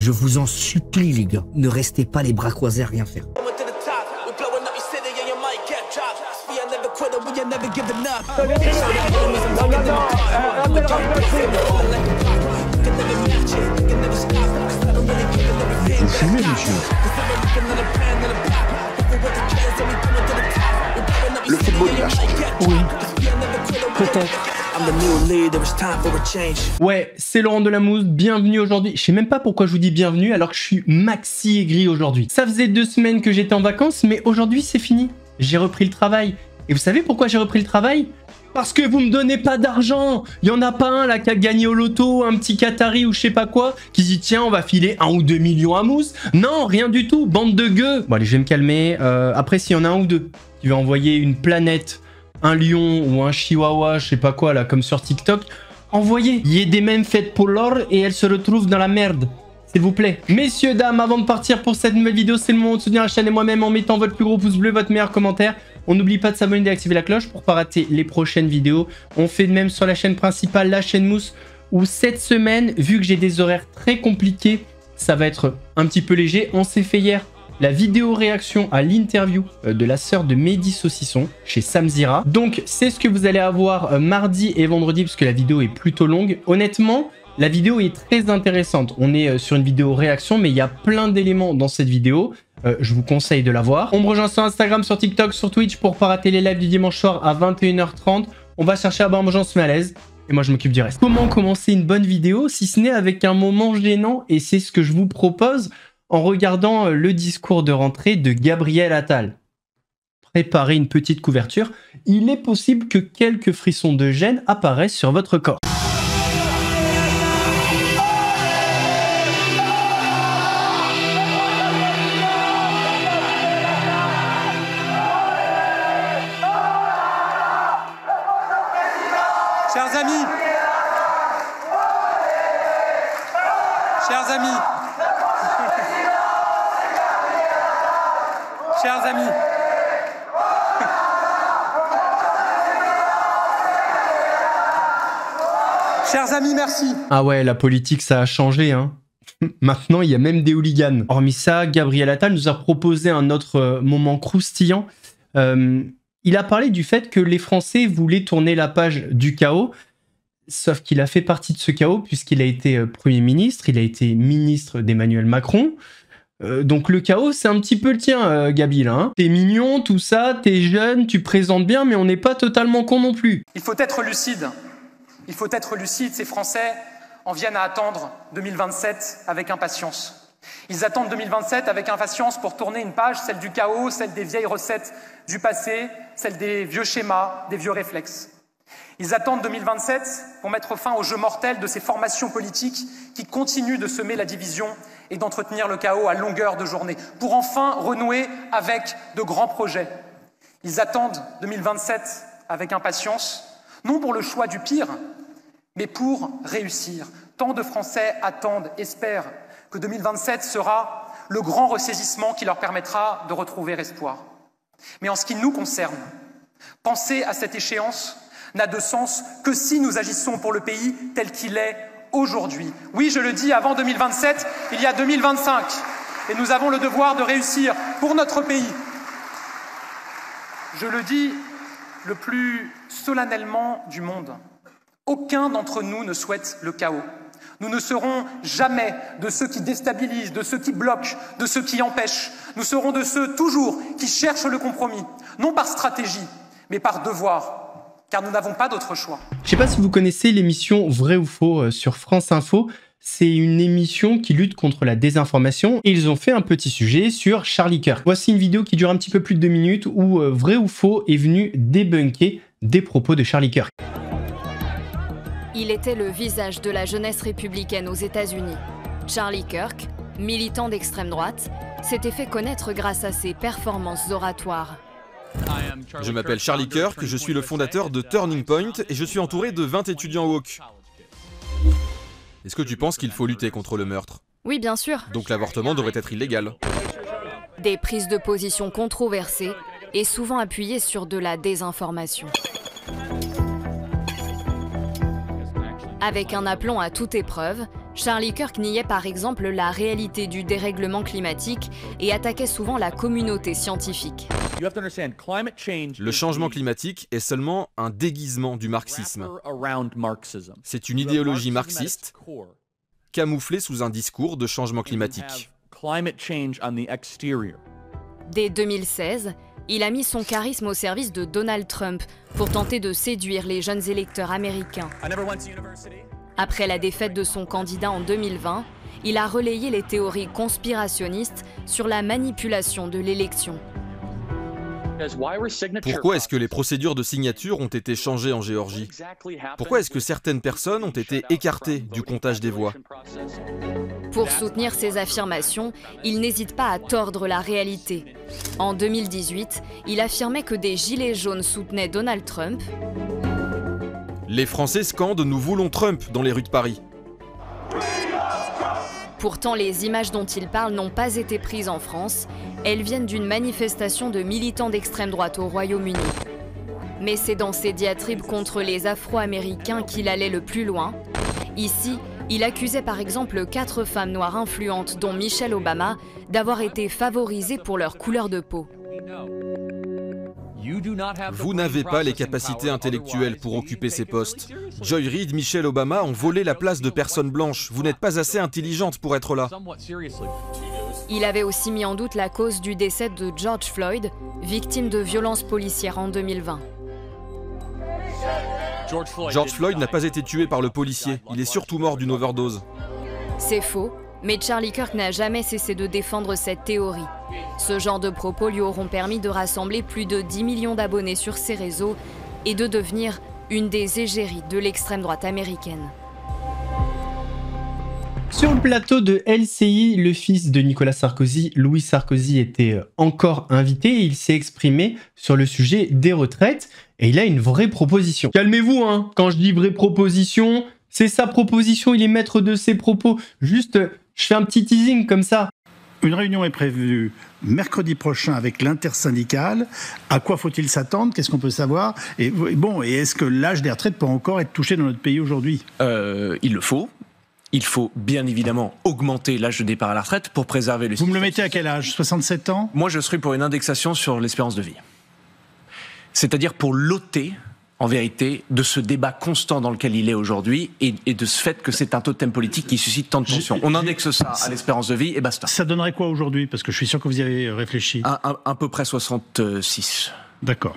Je vous en supplie, les gars, ne restez pas les bras croisés à rien faire. Vous fumez, monsieur? Le football, il a changé. Oui, peut-être. Ouais, c'est Laurent Delamouze, bienvenue aujourd'hui. Je sais même pas pourquoi je vous dis bienvenue alors que je suis maxi aigri aujourd'hui. Ça faisait 2 semaines que j'étais en vacances, mais aujourd'hui c'est fini. J'ai repris le travail. Et vous savez pourquoi j'ai repris le travail? Parce que vous me donnez pas d'argent. Il y en a pas un là qui a gagné au loto, un petit Qatari ou je sais pas quoi, qui dit tiens on va filer 1 ou 2 millions à Mousse. Non, rien du tout, bande de gueux. Bon allez, je vais me calmer. Après s'il y en a un ou deux qui va envoyer une planète, un lion ou un chihuahua, je sais pas quoi là, comme sur TikTok, envoyez. Il y a des mêmes faites pour l'or et elles se retrouvent dans la merde. S'il vous plaît. Messieurs, dames, avant de partir pour cette nouvelle vidéo, c'est le moment de soutenir la chaîne et moi-même en mettant votre plus gros pouce bleu, votre meilleur commentaire. On n'oublie pas de s'abonner et d'activer la cloche pour pas rater les prochaines vidéos. On fait de même sur la chaîne principale, la chaîne Mousse, où cette semaine, vu que j'ai des horaires très compliqués, ça va être un petit peu léger. On s'est fait hier la vidéo réaction à l'interview de la sœur de Mehdi Saucisson chez Samzira. Donc c'est ce que vous allez avoir mardi et vendredi parce que la vidéo est plutôt longue. Honnêtement, la vidéo est très intéressante. On est sur une vidéo réaction, mais il y a plein d'éléments dans cette vidéo. Je vous conseille de la voir. On me rejoint sur Instagram, sur TikTok, sur Twitch pour pas rater les lives du dimanche soir à 21h30. On va chercher à Bamboujans se met à l'aise. Et moi, je m'occupe du reste. Comment commencer une bonne vidéo si ce n'est avec un moment gênant? Et c'est ce que je vous propose en regardant le discours de rentrée de Gabriel Attal. Préparez une petite couverture. Il est possible que quelques frissons de gêne apparaissent sur votre corps. Chers amis, chers amis, chers amis, chers amis, merci. Ah ouais, la politique, ça a changé, hein. Maintenant, il y a même des hooligans. Hormis ça, Gabriel Attal nous a proposé un autre moment croustillant. Il a parlé du fait que les Français voulaient tourner la page du chaos, sauf qu'il a fait partie de ce chaos puisqu'il a été Premier ministre, il a été ministre d'Emmanuel Macron. Donc le chaos, c'est un petit peu le tien, Gabi, là. Hein. T'es mignon, tout ça, t'es jeune, tu présentes bien, mais on n'est pas totalement con non plus. Il faut être lucide. Il faut être lucide. Ces Français en viennent à attendre 2027 avec impatience. Ils attendent 2027 avec impatience pour tourner une page, celle du chaos, celle des vieilles recettes du passé, celle des vieux schémas, des vieux réflexes. Ils attendent 2027 pour mettre fin au jeu mortel de ces formations politiques qui continuent de semer la division et d'entretenir le chaos à longueur de journée, pour enfin renouer avec de grands projets. Ils attendent 2027 avec impatience, non pour le choix du pire, mais pour réussir. Tant de Français attendent, espèrent que 2027 sera le grand ressaisissement qui leur permettra de retrouver espoir. Mais en ce qui nous concerne, penser à cette échéance n'a de sens que si nous agissons pour le pays tel qu'il est aujourd'hui. Oui, je le dis, avant 2027, il y a 2025. Et nous avons le devoir de réussir pour notre pays. Je le dis le plus solennellement du monde. Aucun d'entre nous ne souhaite le chaos. Nous ne serons jamais de ceux qui déstabilisent, de ceux qui bloquent, de ceux qui empêchent. Nous serons de ceux, toujours, qui cherchent le compromis, non par stratégie, mais par devoir, car nous n'avons pas d'autre choix. Je sais pas si vous connaissez l'émission Vrai ou Faux sur France Info. C'est une émission qui lutte contre la désinformation et ils ont fait un petit sujet sur Charlie Kirk. Voici une vidéo qui dure un petit peu plus de 2 minutes où Vrai ou Faux est venu débunker des propos de Charlie Kirk. Il était le visage de la jeunesse républicaine aux États-Unis. Charlie Kirk, militant d'extrême droite, s'était fait connaître grâce à ses performances oratoires. Je m'appelle Charlie Kirk, je suis le fondateur de Turning Point et je suis entouré de 20 étudiants woke. Est-ce que tu penses qu'il faut lutter contre le meurtre? Oui, bien sûr. Donc l'avortement devrait être illégal. Des prises de position controversées et souvent appuyées sur de la désinformation. Avec un aplomb à toute épreuve, Charlie Kirk niait par exemple la réalité du dérèglement climatique et attaquait souvent la communauté scientifique. Le changement climatique est seulement un déguisement du marxisme. C'est une idéologie marxiste camouflée sous un discours de changement climatique. Dès 2016, il a mis son charisme au service de Donald Trump pour tenter de séduire les jeunes électeurs américains. Après la défaite de son candidat en 2020, il a relayé les théories conspirationnistes sur la manipulation de l'élection. Pourquoi est-ce que les procédures de signature ont été changées en Géorgie? Pourquoi est-ce que certaines personnes ont été écartées du comptage des voix? Pour soutenir ces affirmations, il n'hésite pas à tordre la réalité. En 2018, il affirmait que des gilets jaunes soutenaient Donald Trump. Les Français scandent « Nous voulons Trump » dans les rues de Paris. Pourtant, les images dont il parle n'ont pas été prises en France. Elles viennent d'une manifestation de militants d'extrême droite au Royaume-Uni. Mais c'est dans ses diatribes contre les Afro-Américains qu'il allait le plus loin. Ici, il accusait par exemple 4 femmes noires influentes, dont Michelle Obama, d'avoir été favorisées pour leur couleur de peau. Vous n'avez pas les capacités intellectuelles pour occuper ces postes. Joy Reid, Michelle Obama ont volé la place de personnes blanches. Vous n'êtes pas assez intelligente pour être là. Il avait aussi mis en doute la cause du décès de George Floyd, victime de violences policières en 2020. George Floyd n'a pas été tué par le policier. Il est surtout mort d'une overdose. C'est faux, mais Charlie Kirk n'a jamais cessé de défendre cette théorie. Ce genre de propos lui auront permis de rassembler plus de 10 millions d'abonnés sur ses réseaux et de devenir une des égéries de l'extrême droite américaine. Sur le plateau de LCI, le fils de Nicolas Sarkozy, Louis Sarkozy, était encore invité et il s'est exprimé sur le sujet des retraites et il a une vraie proposition. Calmez-vous, hein, quand je dis vraie proposition, c'est sa proposition, il est maître de ses propos. Juste, je fais un petit teasing comme ça. Une réunion est prévue mercredi prochain avec l'intersyndicale. À quoi faut-il s'attendre? Qu'est-ce qu'on peut savoir? Et bon, et est-ce que l'âge des retraites peut encore être touché dans notre pays aujourd'hui? Il le faut. Il faut bien évidemment augmenter l'âge de départ à la retraite pour préserver le système. Vous me le mettez à quel âge? 67 ans? Moi, je serais pour une indexation sur l'espérance de vie. C'est-à-dire pour l'ôter, en vérité, de ce débat constant dans lequel il est aujourd'hui et de ce fait que c'est un totem politique qui suscite tant de tensions. On indexe ça à l'espérance de vie et basta. Ça donnerait quoi aujourd'hui? Parce que je suis sûr que vous y avez réfléchi. À peu près 66. D'accord.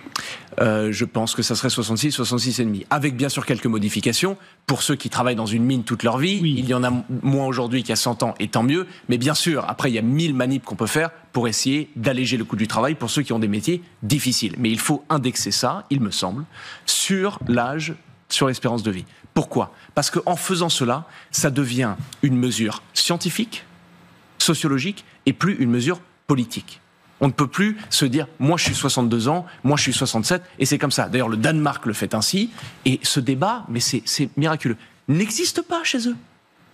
Je pense que ça serait 66, 66,5. Avec bien sûr quelques modifications. Pour ceux qui travaillent dans une mine toute leur vie, oui. Il y en a moins aujourd'hui qu'il y a 100 ans, et tant mieux. Mais bien sûr, après, il y a 1000 manips qu'on peut faire pour essayer d'alléger le coût du travail pour ceux qui ont des métiers difficiles. Mais il faut indexer ça, il me semble, sur l'âge, sur l'espérance de vie. Pourquoi? Parce qu'en faisant cela, ça devient une mesure scientifique, sociologique, et plus une mesure politique. On ne peut plus se dire « moi je suis 62 ans, moi je suis 67 » et c'est comme ça. D'ailleurs le Danemark le fait ainsi et ce débat, mais c'est miraculeux, n'existe pas chez eux.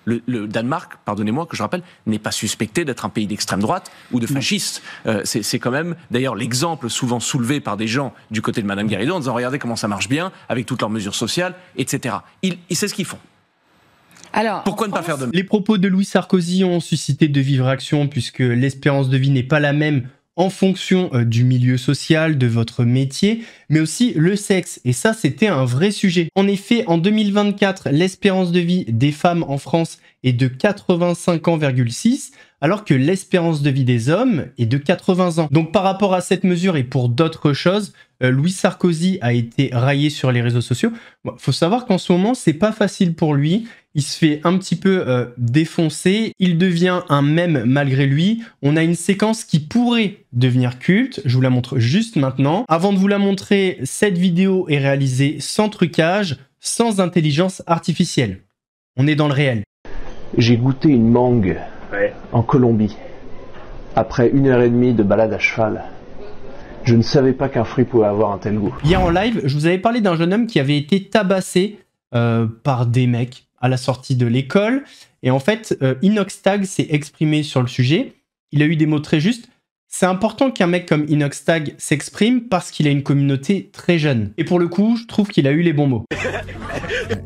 Le Danemark, pardonnez-moi que je rappelle, n'est pas suspecté d'être un pays d'extrême droite ou de fasciste. C'est quand même d'ailleurs l'exemple souvent soulevé par des gens du côté de Madame Garrido en disant « regardez comment ça marche bien avec toutes leurs mesures sociales, etc. » C'est ce qu'ils font. Alors, pourquoi ne pas faire de même? Les propos de Louis Sarkozy ont suscité de vives réactions puisque l'espérance de vie n'est pas la même en fonction du milieu social, de votre métier, mais aussi le sexe. Et ça, c'était un vrai sujet. En effet, en 2024, l'espérance de vie des femmes en France est de 85 ans,6, alors que l'espérance de vie des hommes est de 80 ans. Donc par rapport à cette mesure et pour d'autres choses, Louis Sarkozy a été raillé sur les réseaux sociaux. Bon, faut savoir qu'en ce moment, c'est pas facile pour lui. Il se fait un petit peu défoncer. Il devient un mème malgré lui. On a une séquence qui pourrait devenir culte. Je vous la montre juste maintenant. Avant de vous la montrer, cette vidéo est réalisée sans trucage, sans intelligence artificielle. On est dans le réel. J'ai goûté une mangue en Colombie. Après 1h30 de balade à cheval. Je ne savais pas qu'un fruit pouvait avoir un tel goût. Hier en live, je vous avais parlé d'un jeune homme qui avait été tabassé par des mecs à la sortie de l'école. Et en fait, Inoxtag s'est exprimé sur le sujet. Il a eu des mots très justes. C'est important qu'un mec comme Inoxtag s'exprime parce qu'il a une communauté très jeune. Et pour le coup, je trouve qu'il a eu les bons mots.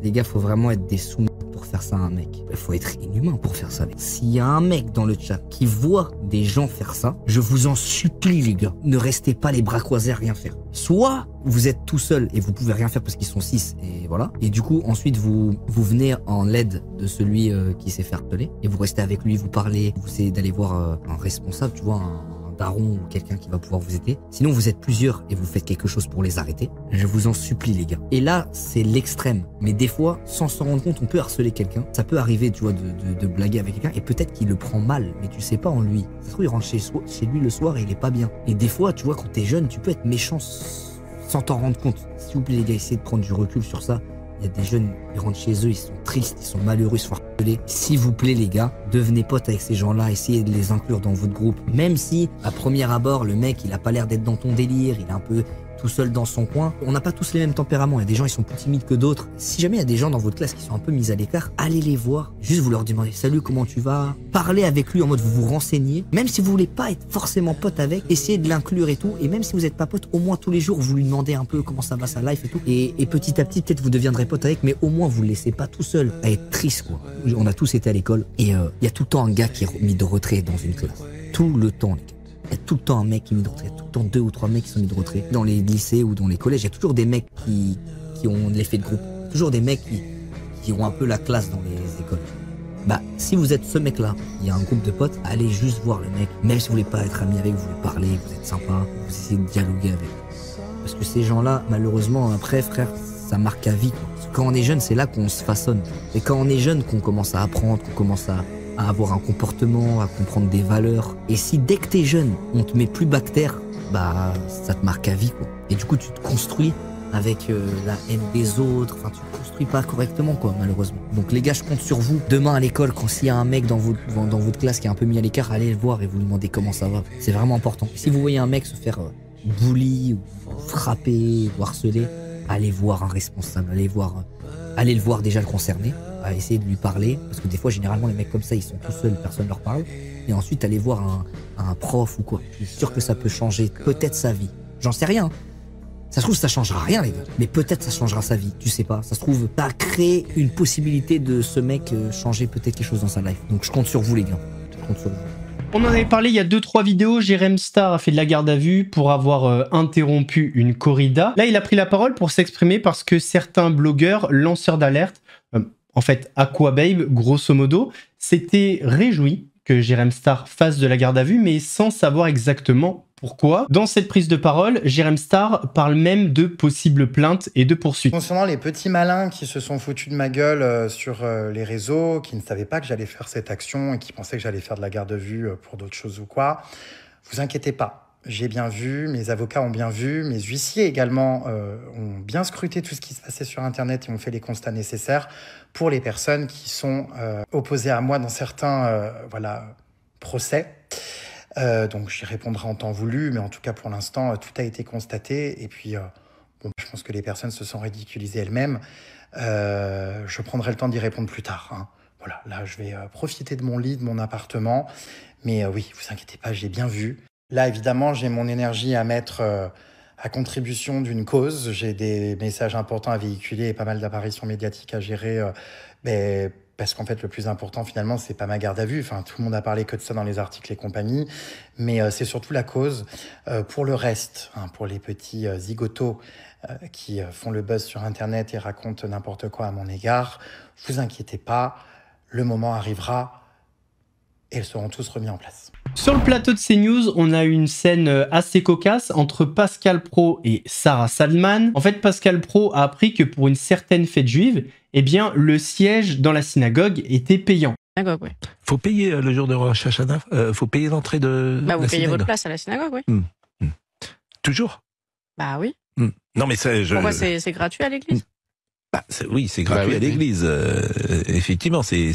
Les gars, faut vraiment être des sous pour faire faire ça à un mec. Il faut être inhumain pour faire ça. S'il y a un mec dans le chat qui voit des gens faire ça, je vous en supplie les gars, ne restez pas les bras croisés à rien faire. Soit vous êtes tout seul et vous pouvez rien faire parce qu'ils sont 6 et voilà. Et du coup ensuite vous venez en l'aide de celui qui s'est fait harceler et vous restez avec lui, vous parlez, vous essayez d'aller voir un responsable, tu vois, un daron ou quelqu'un qui va pouvoir vous aider. Sinon vous êtes plusieurs et vous faites quelque chose pour les arrêter. Je vous en supplie les gars. Et là c'est l'extrême. Mais des fois sans s'en rendre compte on peut harceler quelqu'un. Ça peut arriver tu vois de blaguer avec quelqu'un et peut-être qu'il le prend mal mais tu sais pas en lui. Ça se trouve il rentre chez lui le soir et il est pas bien. Et des fois tu vois quand t'es jeune tu peux être méchant sans t'en rendre compte. S'il vous plaît les gars essayez de prendre du recul sur ça. Il y a des jeunes, ils rentrent chez eux, ils sont tristes, ils sont malheureux, ils se font harceler. S'il vous plaît les gars, devenez potes avec ces gens-là, essayez de les inclure dans votre groupe. Même si, à premier abord, le mec, il a pas l'air d'être dans ton délire, il est un peu tout seul dans son coin. On n'a pas tous les mêmes tempéraments, il y a des gens, ils sont plus timides que d'autres. Si jamais il y a des gens dans votre classe qui sont un peu mis à l'écart, allez les voir. Juste vous leur demandez, salut, comment tu vas? Parlez avec lui en mode vous vous renseignez. Même si vous voulez pas être forcément pote avec, essayez de l'inclure et tout. Et même si vous êtes pas pote, au moins tous les jours, vous lui demandez un peu comment ça va sa life et tout. Et petit à petit, peut-être vous deviendrez pote avec, mais au moins vous le laissez pas tout seul à être triste, quoi. On a tous été à l'école et il y a tout le temps un gars qui est mis de retrait dans une classe. Tout le temps, les gars. Il y a tout le temps un mec qui est mis de retrait, tout le temps 2 ou 3 mecs qui sont mis de retrait. Dans les lycées ou dans les collèges, il y a toujours des mecs qui ont l'effet de groupe. Toujours des mecs qui ont un peu la classe dans les écoles. Bah, si vous êtes ce mec-là, il y a un groupe de potes, allez juste voir le mec. Même si vous voulez pas être ami avec, vous voulez parler, vous êtes sympa, vous essayez de dialoguer avec. Parce que ces gens-là, malheureusement, après, frère, ça marque à vie, quoi. Parce que quand on est jeune, c'est là qu'on se façonne. Et quand on est jeune, qu'on commence à apprendre, qu'on commence à avoir un comportement, à comprendre des valeurs. Et si dès que t'es jeune, on te met plus bactère, bah ça te marque à vie, quoi. Et du coup, tu te construis avec la haine des autres. Enfin, tu te construis pas correctement, quoi, malheureusement. Donc les gars, je compte sur vous. Demain à l'école, quand s'il y a un mec dans votre classe qui est un peu mis à l'écart, allez le voir et vous lui demandez comment ça va. C'est vraiment important. Si vous voyez un mec se faire bully ou frapper ou harceler, allez voir un responsable, allez le voir déjà le concerné, à essayer de lui parler, parce que des fois généralement les mecs comme ça ils sont tout seuls, personne leur parle, et ensuite aller voir un prof ou quoi. Je suis sûr que ça peut changer peut-être sa vie, j'en sais rien. Ça se trouve ça changera rien les gars, mais peut-être ça changera sa vie, tu sais pas, ça se trouve t'as créé une possibilité de ce mec changer peut-être quelque chose dans sa life. Donc je compte sur vous les gars, je compte sur vous. On en avait parlé il y a 2-3 vidéos, Jérém Star a fait de la garde à vue pour avoir interrompu une corrida. Là, il a pris la parole pour s'exprimer parce que certains blogueurs, lanceurs d'alerte, en fait Aquababe, grosso modo, s'étaient réjouis que Jérém Star fasse de la garde à vue, mais sans savoir exactement pourquoi. Dans cette prise de parole, Jérém Star parle même de possibles plaintes et de poursuites. Concernant les petits malins qui se sont foutus de ma gueule sur les réseaux, qui ne savaient pas que j'allais faire cette action et qui pensaient que j'allais faire de la garde à vue pour d'autres choses ou quoi, vous inquiétez pas. J'ai bien vu, mes avocats ont bien vu, mes huissiers également ont bien scruté tout ce qui se passait sur Internet et ont fait les constats nécessaires pour les personnes qui sont opposées à moi dans certains procès. Donc j'y répondrai en temps voulu, mais en tout cas pour l'instant tout a été constaté et puis je pense que les personnes se sont ridiculisées elles-mêmes. Je prendrai le temps d'y répondre plus tard, hein. Voilà, là je vais profiter de mon lit, de mon appartement, mais oui, vous inquiétez pas, j'ai bien vu. Là évidemment j'ai mon énergie à mettre à contribution d'une cause, j'ai des messages importants à véhiculer et pas mal d'apparitions médiatiques à gérer, parce qu'en fait, le plus important, finalement, c'est pas ma garde à vue. Enfin, tout le monde a parlé que de ça dans les articles et compagnie. Mais c'est surtout la cause. Pour le reste, hein, pour les petits zigotos qui font le buzz sur Internet et racontent n'importe quoi à mon égard, vous inquiétez pas, le moment arrivera et ils seront tous remis en place. Sur le plateau de CNews, on a une scène assez cocasse entre Pascal Praud et Sarah Salman. En fait, Pascal Praud a appris que pour une certaine fête juive, eh bien, le siège dans la synagogue était payant. Synagogue, oui. Faut payer le jour de Rosh Hashanah, faut payer l'entrée de Bah, vous la payez synagogue. votre place à la synagogue, oui. Toujours. Bah oui. Non, mais ça, Pourquoi c'est gratuit à l'église? Bah, oui, c'est gratuit à l'église. Effectivement, c'est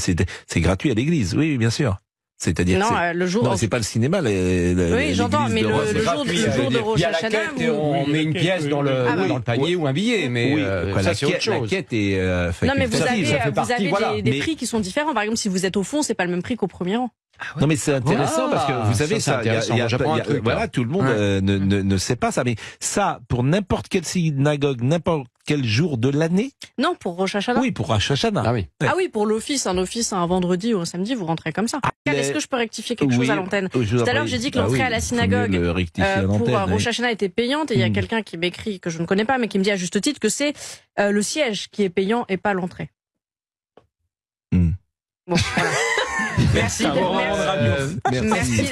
gratuit à l'église. Oui, bien sûr. C'est-à-dire non, le jour. Non, c'est pas le cinéma. Oui, j'entends, mais le jour de Rosh Hashanah, on met une pièce dans le panier ou un billet, mais ça c'est autre chose. La quête est. Non, mais vous avez des prix qui sont différents. Par exemple, si vous êtes au fond, c'est pas le même prix qu'au premier rang. Ah ouais. Non mais c'est intéressant parce que vous savez ça, voilà, tout le monde ne sait pas ça, mais ça pour n'importe quelle synagogue, n'importe quel jour de l'année? Non, pour Rosh Hashanah. Oui, pour Rosh Hashanah. Ah oui. Ah oui, pour l'office, un office un vendredi ou un samedi, vous rentrez comme ça. Est-ce que je peux rectifier quelque chose à l'antenne? Tout à l'heure, j'ai dit que l'entrée à la synagogue pour Rosh Hashanah était payante, et il y a quelqu'un qui m'écrit, que je ne connais pas, mais qui me dit à juste titre que c'est le siège qui est payant et pas l'entrée. Bon, voilà. Merci. Merci.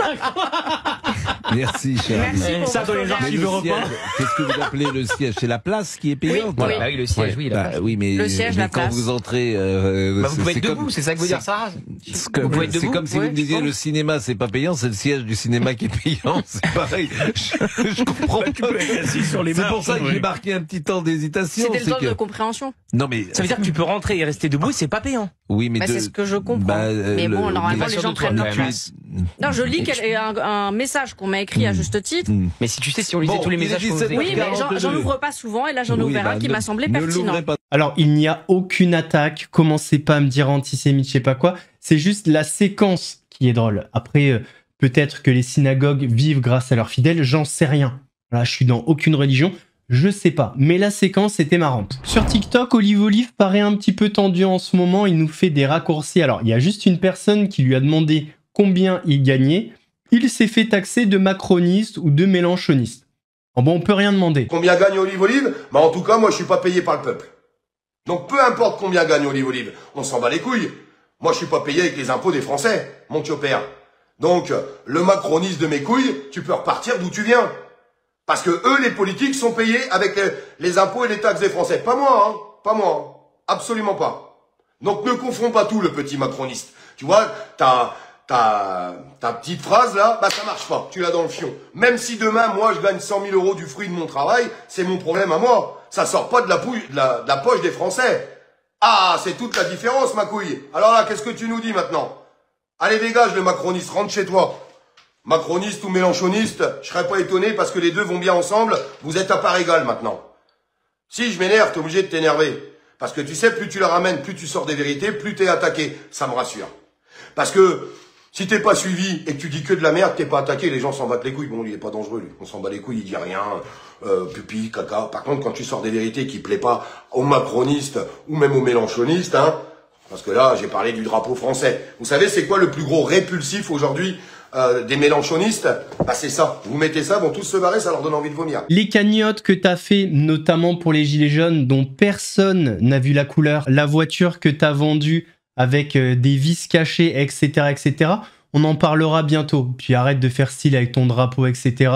Merci, cher ami. Ça dans les archives européennes. Qu'est-ce que vous appelez le siège? C'est la place qui est payante? Oui, oui, le siège, oui. Oui, mais, le siège, la quand place. vous entrez... vous pouvez être debout, c'est ça que vous dire, Sarah? C'est comme si vous me disiez le cinéma, c'est pas payant, c'est le siège du cinéma qui est payant. C'est pareil. Je comprends pas. C'est pour ça que j'ai marqué un petit temps d'hésitation. C'était le temps de compréhension. Non, mais... Ça veut dire que tu peux rentrer et rester debout, c'est pas payant. Oui, mais c'est ce que je comprends. Mais bon, normalement, les gens prennent leur place. Non, je lis un message qu'on m'a écrit à juste titre. Mais si tu sais, si on lisait tous les messages... Oui, mais j'en ouvre pas souvent, et là j'en ouvre un qui m'a semblé pertinent. Alors, il n'y a aucune attaque, commencez pas à me dire antisémite, je sais pas quoi, c'est juste la séquence qui est drôle. Après, peut-être que les synagogues vivent grâce à leurs fidèles, j'en sais rien. Là, je suis dans aucune religion, je sais pas, mais la séquence était marrante. Sur TikTok, Olive paraît un petit peu tendu en ce moment, il nous fait des raccourcis. Alors, il y a juste une personne qui lui a demandé combien il gagnait, il s'est fait taxer de macroniste ou de mélenchoniste. Bon, on peut rien demander. Combien gagne Olive? Bah en tout cas, moi je suis pas payé par le peuple. Donc peu importe combien gagne Olive, on s'en bat les couilles. Moi je suis pas payé avec les impôts des Français, mon père. Donc le macroniste de mes couilles, tu peux repartir d'où tu viens. Parce que eux, les politiques, sont payés avec les impôts et les taxes des Français. Pas moi, hein. Pas moi. Absolument pas. Donc ne confonds pas tout, le petit macroniste. Tu vois, ta petite phrase là, bah ça marche pas, tu l'as dans le fion. Même si demain, moi, je gagne 100 000 € du fruit de mon travail, c'est mon problème à moi. Ça sort pas de la poche des Français. Ah, c'est toute la différence, ma couille. Alors là, qu'est-ce que tu nous dis maintenant? Allez, dégage le macroniste, rentre chez toi. Macroniste ou mélenchoniste, je serais pas étonné parce que les deux vont bien ensemble, vous êtes à part égale maintenant. Si je m'énerve, t'es obligé de t'énerver. Parce que tu sais, plus tu la ramènes, plus tu sors des vérités, plus t'es attaqué. Ça me rassure. Parce que si t'es pas suivi et que tu dis que de la merde, t'es pas attaqué, les gens s'en battent les couilles. Bon, lui, il est pas dangereux, lui. On s'en bat les couilles, il dit rien, pipi, caca. Par contre, quand tu sors des vérités qui plaisent pas aux macronistes ou même aux mélenchonistes, hein, parce que là, j'ai parlé du drapeau français. Vous savez, c'est quoi le plus gros répulsif aujourd'hui des mélenchonistes? Bah c'est ça. Vous mettez ça, vont tous se barrer, ça leur donne envie de vomir. Les cagnottes que t'as fait, notamment pour les gilets jaunes, dont personne n'a vu la couleur, la voiture que t'as vendue avec des vis cachées, etc., etc., on en parlera bientôt. Puis arrête de faire style avec ton drapeau, etc.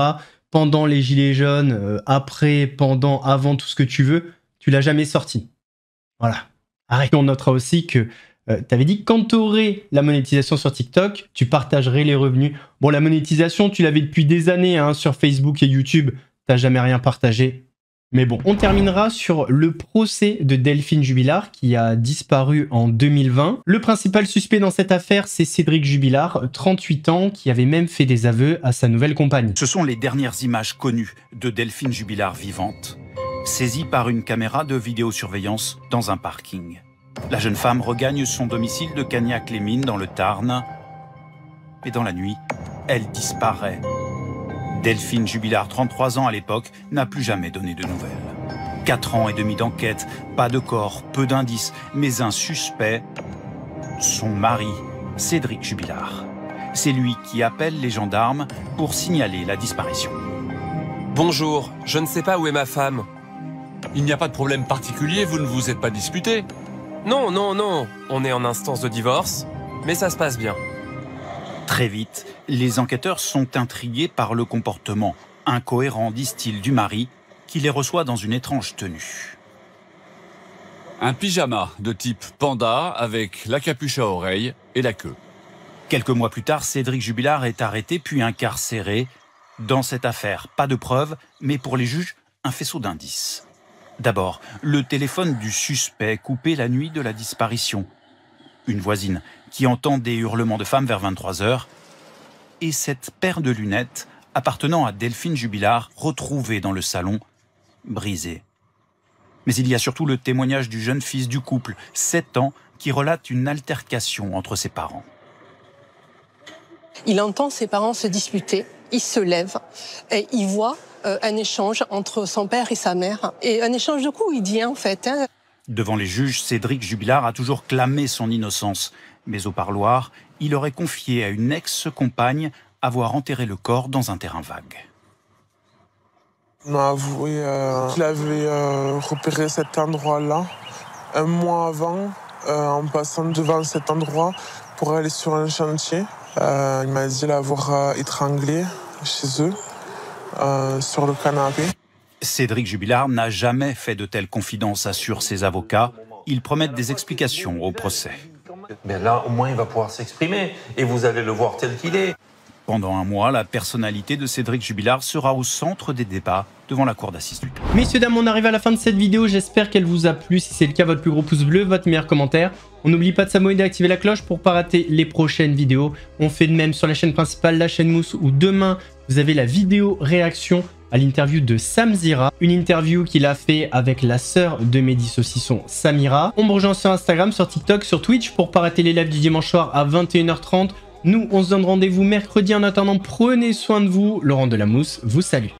Pendant les gilets jaunes, après, pendant, avant, tout ce que tu veux, tu l'as jamais sorti. Voilà. Arrête. On notera aussi que t'avais dit que quand t'aurais la monétisation sur TikTok, tu partagerais les revenus. Bon, la monétisation, tu l'avais depuis des années hein, sur Facebook et YouTube. T'as jamais rien partagé. Mais bon, on terminera sur le procès de Delphine Jubilard qui a disparu en 2020. Le principal suspect dans cette affaire, c'est Cédric Jubilard, 38 ans, qui avait même fait des aveux à sa nouvelle compagne. Ce sont les dernières images connues de Delphine Jubilard vivante, saisies par une caméra de vidéosurveillance dans un parking. La jeune femme regagne son domicile de Cagnac-les-Mines dans le Tarn. Et dans la nuit, elle disparaît. Delphine Jubilard, 33 ans à l'époque, n'a plus jamais donné de nouvelles. 4 ans et demi d'enquête, pas de corps, peu d'indices, mais un suspect, son mari, Cédric Jubilard. C'est lui qui appelle les gendarmes pour signaler la disparition. Bonjour, je ne sais pas où est ma femme. Il n'y a pas de problème particulier, vous ne vous êtes pas disputé? Non, non, non, on est en instance de divorce, mais ça se passe bien. Très vite, les enquêteurs sont intrigués par le comportement incohérent, disent-ils, du mari, qui les reçoit dans une étrange tenue. Un pyjama de type panda avec la capuche à oreille et la queue. Quelques mois plus tard, Cédric Jubilard est arrêté puis incarcéré. Dans cette affaire, pas de preuves, mais pour les juges, un faisceau d'indices. D'abord, le téléphone du suspect coupé la nuit de la disparition. Une voisine qui entend des hurlements de femmes vers 23 h. Et cette paire de lunettes appartenant à Delphine Jubilard retrouvée dans le salon, brisée. Mais il y a surtout le témoignage du jeune fils du couple, 7 ans, qui relate une altercation entre ses parents. Il entend ses parents se disputer, il se lève et il voit un échange entre son père et sa mère. Et un échange de coups, il dit en fait. Hein. Devant les juges, Cédric Jubilard a toujours clamé son innocence. Mais au parloir, il aurait confié à une ex-compagne avoir enterré le corps dans un terrain vague. On a avoué qu'il avait repéré cet endroit-là un mois avant, en passant devant cet endroit pour aller sur un chantier. Il m'a dit l'avoir étranglé chez eux, sur le canapé. Cédric Jubilard n'a jamais fait de telles confidences, assurent ses avocats. Ils promettent des explications au procès. Mais là, au moins, il va pouvoir s'exprimer et vous allez le voir tel qu'il est. Pendant un mois, la personnalité de Cédric Jubilard sera au centre des débats devant la cour d'assises du Tarn. Messieurs, dames, on arrive à la fin de cette vidéo. J'espère qu'elle vous a plu. Si c'est le cas, votre plus gros pouce bleu, votre meilleur commentaire. On n'oublie pas de s'abonner et d'activer la cloche pour ne pas rater les prochaines vidéos. On fait de même sur la chaîne principale, la chaîne Mousse, où demain, vous avez la vidéo réaction à l'interview de Sam Zira, une interview qu'il a fait avec la sœur de Mehdi Saucisson, Samira. On me rejoint sur Instagram, sur TikTok, sur Twitch pour pas rater les lives du dimanche soir à 21h30. Nous, on se donne rendez-vous mercredi. En attendant, prenez soin de vous. Laurent Delamousse vous salue.